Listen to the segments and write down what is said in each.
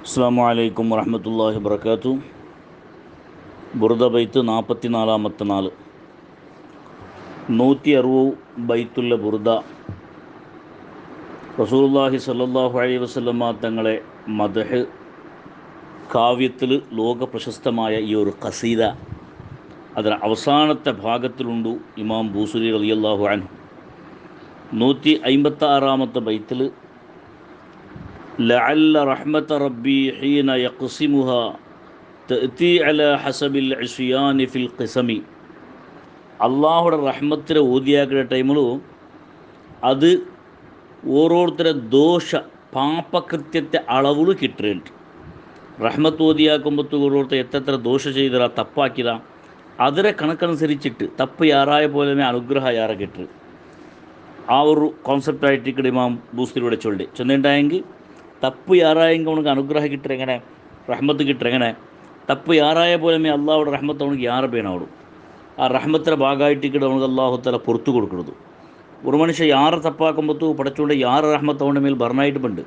അസ്സലാമു അലൈക്കും വറഹ്മത്തുള്ളാഹി വബറകാതുഹു. ബുർദ ബൈത്ത് 44-ാമത്തെ നാൾ. 160 ബൈത്തുള്ള ബുർദ റസൂലുള്ളാഹി സ്വല്ലല്ലാഹു അലൈഹി വസല്ലമ തങ്ങളെ മദ്ഹ് കാവ്യത്തിൽ ലോക പ്രശസ്തമായ ഈ ഒരു ഖസീദ അതിന് അവസാനത്തെ ഭാഗത്തിലുണ്ട്. ഇമാം ബൂസരി റളിയല്ലാഹു അൻഹു 156-ാമത്തെ ബൈത്തിൽ ലഅല്ല റഹ്മത റബ്ബി ഹീന യഖ്സിമുഹ തഅതി അലാ ഹസബിൽ ഇസ്യാനി ഫിൽ ഖിസമി. അള്ളാഹുടെ റഹ്മത്തിനെ ഓതിയാക്കുന്ന ടൈമിൽ അത് ഓരോരുത്തരെ ദോഷ പാപകൃത്യത്തെ അളവുകൾ കിട്ടുന്നുണ്ട്. റഹ്മത്ത് ഓതിയാക്കുമ്പോൾ ഓരോരുത്തർ എത്ര ദോഷ ചെയ്തില്ല, തപ്പാക്കില്ല, അതിരെ കണക്കനുസരിച്ചിട്ട് തപ്പ് യാറായ പോലെ അനുഗ്രഹ യാറ കിട്ടുക. ആ ഒരു കോൺസെപ്റ്റായിട്ട് ഇമാം ബൂസ്തിലൂടെ ചെന്നിട്ടുണ്ടായെങ്കിൽ തപ്പ് യാറായെങ്കിൽ അവനക്ക് അനുഗ്രഹം കിട്ടുക എങ്ങനെ, റഹ്മത്ത് കിട്ടുക എങ്ങനെ, തപ്പ് യാറായ പോലെ അള്ളാഹുടെ റഹ്മത്ത് അവനക്ക് യാറ പേനാവിടും. ആ റഹ്മത്തിൻ്റെ ഭാഗമായിട്ട് അവനക്ക് അള്ളാഹുത്തല പുറത്തു കൊടുക്കുന്നത്. ഒരു മനുഷ്യ യാറ് തപ്പാക്കുമ്പോൾ പടച്ചുകൊണ്ട് യാറ് റഹ്മത്ത് അവൻ്റെ മേൽ ഭരണമായിട്ടുമുണ്ട്.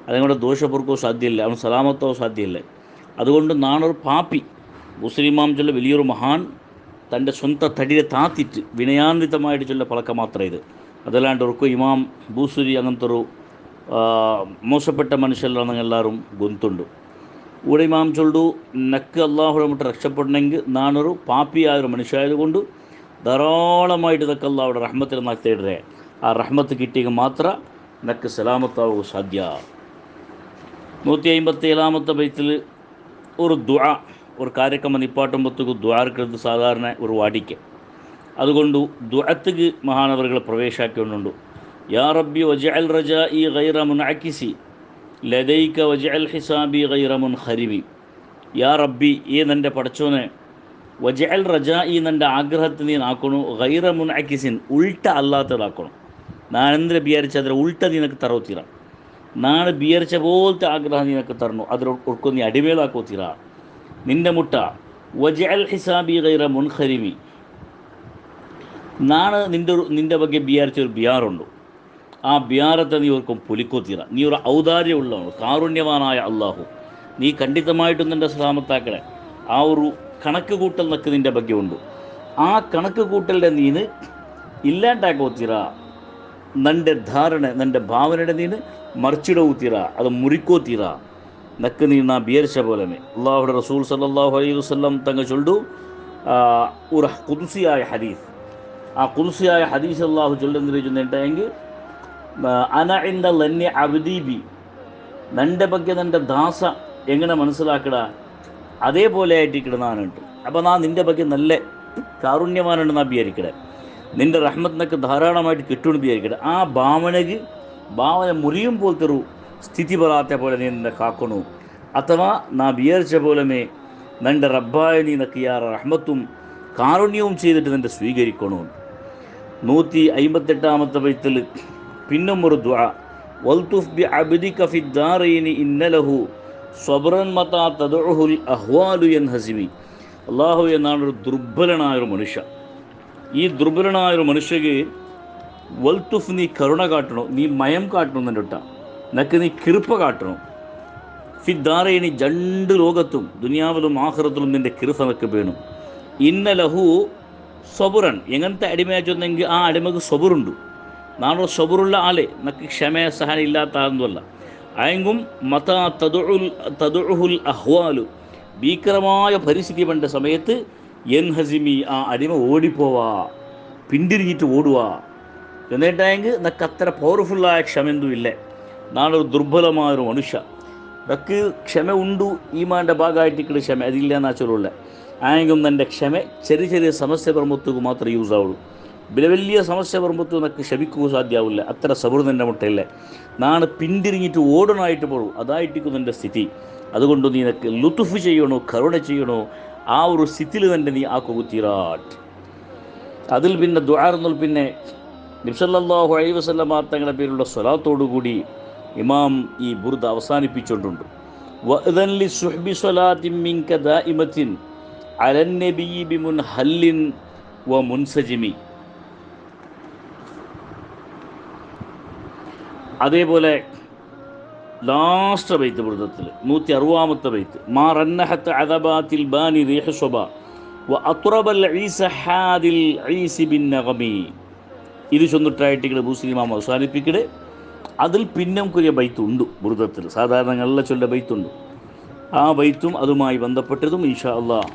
അതുകൊണ്ട് ദോഷപൂർക്കോ സാധ്യമില്ല, അവൻ സലാമത്തോ സാധ്യമില്ല. അതുകൊണ്ട് നാണൊരു പാപ്പി മുസ്ലിമാം ചൊല്ല വലിയൊരു മഹാൻ തൻ്റെ സ്വന്തം തടിയെ താത്തിട്ട് വിനയാന്വിതമായിട്ട് ചൊല്ല പഴക്കം മാത്രമേ ഇത്. അതല്ലാണ്ട് ഒർക്കും ഇമാം ബൂസുരി അങ്ങനത്തെ ഒരു മോശപ്പെട്ട മനുഷ്യല്ലാന്ന് എല്ലാവരും ഗൊന്തുണ്ട്. ഇവിടെ ഇമാം ചൊല്ലു നക്ക് അള്ളാഹുടെ മുട്ട് രക്ഷപ്പെടണമെങ്കിൽ നാണൊരു പാപ്പിയായൊരു മനുഷ്യമായതുകൊണ്ട് ധാരാളമായിട്ട് ഇതൊക്കെ അള്ളാഹുടെ റഹ്മത്തിൽ തേടുക. ആ റഹ്മത്ത് കിട്ടിയെങ്കിൽ മാത്രം നക്ക് സലാമത്താവുക സാധ്യ. 157-ാമത്തെ ബൈത്തിൽ ഒരു ദുആ, ഒരു കാര്യക്രമം നിപ്പാട്ടുമ്പോഴത്തേക്ക് ദുആർക്കരുത് സാധാരണ ഒരു വാടിക്ക. അതുകൊണ്ട് ദുആക്ക് മഹാനവറുകൾ പ്രവേശിക്കൊണ്ടുണ്ട്. യാ റബ്ബി വജഅൽ റജാഇ ഗൈറ മുൻഅകിസി ലദൈക വജഅൽ ഹിസാബി ഗൈറ മുൻഖരിബി. യാ റബ്ബി, ഈ നിൻ്റെ പടച്ചോനെ, വജഅൽ റജാഇ നിൻ്റെ ആഗ്രഹത്തെ നീ ആക്കണു, ഗൈറ മുൻഅകിസിൻ ഉൾട്ട അല്ലാത്തതാക്കണം. ഞാൻ എന്തിനെ വിചാരിച്ച അതിൽ ഉൾട്ട നിനക്ക് തറവുത്തീര. നാളെ വിചാരിച്ച പോലത്തെ ആഗ്രഹം നിനക്ക് തരണു, അതിൽ ഒടുക്കും നീ അടിമേലാക്കോത്തീര. നിൻ്റെ മുട്ട വജഅൽ ഹിസാബി ഗൈറ മുൻഖരിബി. നാളെ നിൻ്റെ ಬಗ್ಗೆ വിചാരിച്ചൊരു ബിയാറുണ്ട്, ആ ബിയാറത്തെ നീ ഓർക്കും പൊലിക്കോത്തീര. നീ ഒരു ഔദാര്യമുള്ളവണ്, കാരുണ്യവാനായ അള്ളാഹു, നീ ഖണ്ഡിതമായിട്ടും നിൻ്റെ സലാമത്താക്കളെ. ആ ഒരു കണക്ക് കൂട്ടൽ നക്ക് നിൻ്റെ ಬಗ್ಗೆ ഉണ്ട്. ആ കണക്ക് കൂട്ടലിൻ്റെ നീന് ഇല്ലാണ്ടാക്കോത്തീര. നിൻ്റെ ധാരണ, നിൻ്റെ ഭാവനയുടെ നീന് മറിച്ചിടവുത്തീര, അത് മുറിക്കോത്തീര. നക്ക് നീ നാ ബിയരിച്ച പോലെ. അള്ളാഹുടെ റസൂൽ സല്ലല്ലാഹു അലൈഹി വസല്ലം തങ്ങൾ ചൊല്ലു ഒരു ഖുദ്സിയായ ഹദീസ്. ആ ഖുദ്സിയായ ഹദീസ് അള്ളാഹു ചൊല്ലുന്നിട്ടുണ്ടെങ്കിൽ അന ഇൻദ ലന്നി അബ്ദി ബി. നിൻ്റെ ಬಗ್ಗೆ നിൻ്റെ ദാസ എങ്ങനെ മനസ്സിലാക്കട അതേപോലെ ആയിട്ട് നാനുണ്ട്. അപ്പോൾ നാ നിൻ്റെ ಬಗ್ಗೆ നല്ല കാരുണ്യവാനുണ്ട് നാ വിചാരിക്കട. നിൻ്റെ റഹ്മത്തിനൊക്കെ ധാരാളമായിട്ട് കിട്ടുമെന്ന് വിചാരിക്കട. ആ ഭാവന മുറിയും പോലത്തെ ഒരു സ്ഥിതി പറയാത്ത പോലെ നീ നിന്നെ കാക്കണു. അഥവാ നാ വിചാരിച്ച പോലെ നിൻ്റെ റബ്ബായ നീ നക്ക് യാറ റഹ്മത്തും കാരുണ്യവും ചെയ്തിട്ട് നിൻ്റെ സ്വീകരിക്കണു. 158-ാമത്തെ ബൈത്തിൽ പിന്നും ഒരു ദുആ, വൽതുഫ് ബി അബ്ദിക ഫിദ്ദാറൈനി ഇന്നലഹു സ്വബ്റൻ മതാ തദഉഹുൽ അഹ്വാലു യൻഹസിമി. അല്ലാഹു എന്നാണ് ഒരു ദുർബലനായൊരു മനുഷ്യ. ഈ ദുർബലനായൊരു മനുഷ്യക്ക് വൽതുഫ് നീ കരുണ കാട്ടണോ, നീ മയം കാട്ടണം. നിൻ്റെ ഒട്ട നക്ക് നീ കിറുപ്പ കാട്ടണം. ഫിദ്ദാറൈനി രണ്ട് ലോകത്തും ദുനിയാവിലും ആഖിറത്തിലും നിൻ്റെ കിറുപ്പ നക്ക് വേണം. ഇന്നലഹു സ്വബുറൻ, എങ്ങനത്തെ അടിമയാച്ചെന്നെങ്കിൽ ആ അടിമക്ക് സ്വബുറുണ്ട്. നാളെ സ്വബുറുള്ള ആളെ നക്ക് ക്ഷമ സഹന ഇല്ലാത്ത ആളൊന്നുമല്ല. അയെങ്കും മതാ തദുഉഹുൽ അഹ്വാലു, ഭീകരമായ പരിസ്ഥിതി വേണ്ട സമയത്ത് യൻഹസിമി, ആ അടിമ ഓടിപ്പോവാ, പിന്തിരിഞ്ഞിട്ട് ഓടുക. എന്നിട്ടായെങ്കിൽ നക്ക് അത്ര പവർഫുള്ളായ ക്ഷമയൊന്നും ഇല്ല. നാളെ ഒരു ദുർബലമായൊരു മനുഷ്യ നക്ക് ക്ഷമ ഉണ്ടു, ഈമാൻ്റെ ഭാഗമായിട്ട് ക്ഷമ അതില്ല എന്നാ ചൊല്ലുള്ള. ആയെങ്കിലും എൻ്റെ ക്ഷമ ചെറിയ ചെറിയ സമസ്യ വരുമ്പോഴത്തേക്ക് മാത്രമേ യൂസ് ആവുള്ളൂ. വലിയ സമസ്യ വരുമ്പോഴത്തേക്ക് നക്ക് ക്ഷമിക്കുക സാധ്യമാവില്ല. അത്ര സബർ നിൻ്റെ മുട്ടയില്ല. നാളെ പിന്തിരിഞ്ഞിട്ട് ഓടണമായിട്ട് പോകും, അതായിട്ടിരിക്കും നിൻ്റെ സ്ഥിതി. അതുകൊണ്ട് നീ നക്ക് ലുത്തുഫ് ചെയ്യണോ, കരുണ ചെയ്യണോ, ആ ഒരു സ്ഥിതിയിൽ തന്നെ നീ ആക്കുകുത്തീരാട്ട്. അതിൽ പിന്നെ ദുആർന്നുൽ പിന്നെ നബി സല്ലല്ലാഹു അലൈഹി വസല്ലം തങ്ങളുടെ പേരുള്ള സ്വലാത്തോടുകൂടി ഇമാം ഈ ബുർദ അവസാനിപ്പിച്ചുകൊണ്ടുണ്ട്. വഅദൻ ലിസുഹ്ബി സ്വലാത്തിൻ മിൻക ദായിമത്തിൻ അലൻ നബിയ്യി ബിമുൻഹല്ലിൻ വമുൻസജിമി. അതേപോലെ ലാസ്റ്റ് ബൈത്ത് ബുർദത്തിൽ 160 ബൈത്ത്. മാ റന്നഹത്ത് അദബാത്തിൽ ബാനി റീഹ് സ്വബ വ അത്റബൽ ഈസ ഹാദിൽ ഈസി ബിൻ നഗമി. ഇത് ചൊന്നിട്ടായിട്ട് മുസ്ലിമാം അവസാനിപ്പിക്കട്. അതിൽ പിന്നം കുറിയ ബൈത്തുണ്ട് ബുർദത്തിൽ, സാധാരണ നല്ല ചൊല്ല ബൈത്തുണ്ട്. ആ ബൈത്തും അതുമായി ബന്ധപ്പെട്ടതും ഇൻഷാ അള്ളാഹ്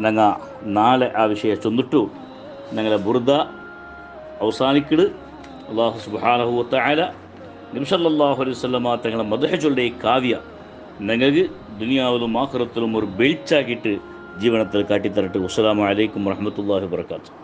ഞങ്ങൾ നാളെ ആ വിഷയം ചൊന്നിട്ടു ഞങ്ങളെ ബുർദ അവസാനിക്കട്. അള്ളാഹു സുബ്ഹാനഹു വ തആല നബി സല്ലല്ലാഹു അലൈഹി വസല്ലമ തങ്ങളെ മദ്ഹ് ചൊല്ലിയ ഈ കാവ്യ ഞങ്ങൾക്ക് ദുനിയാവിലും ആഖിറത്തിലും ഒരു ബെൽറ്റാക്കിയിട്ട് ജീവനത്തിൽ കാട്ടിത്തരട്ടെ. അസ്സലാമു അലൈക്കും വറഹ്മത്തുള്ളാഹി വബറകാതുഹു.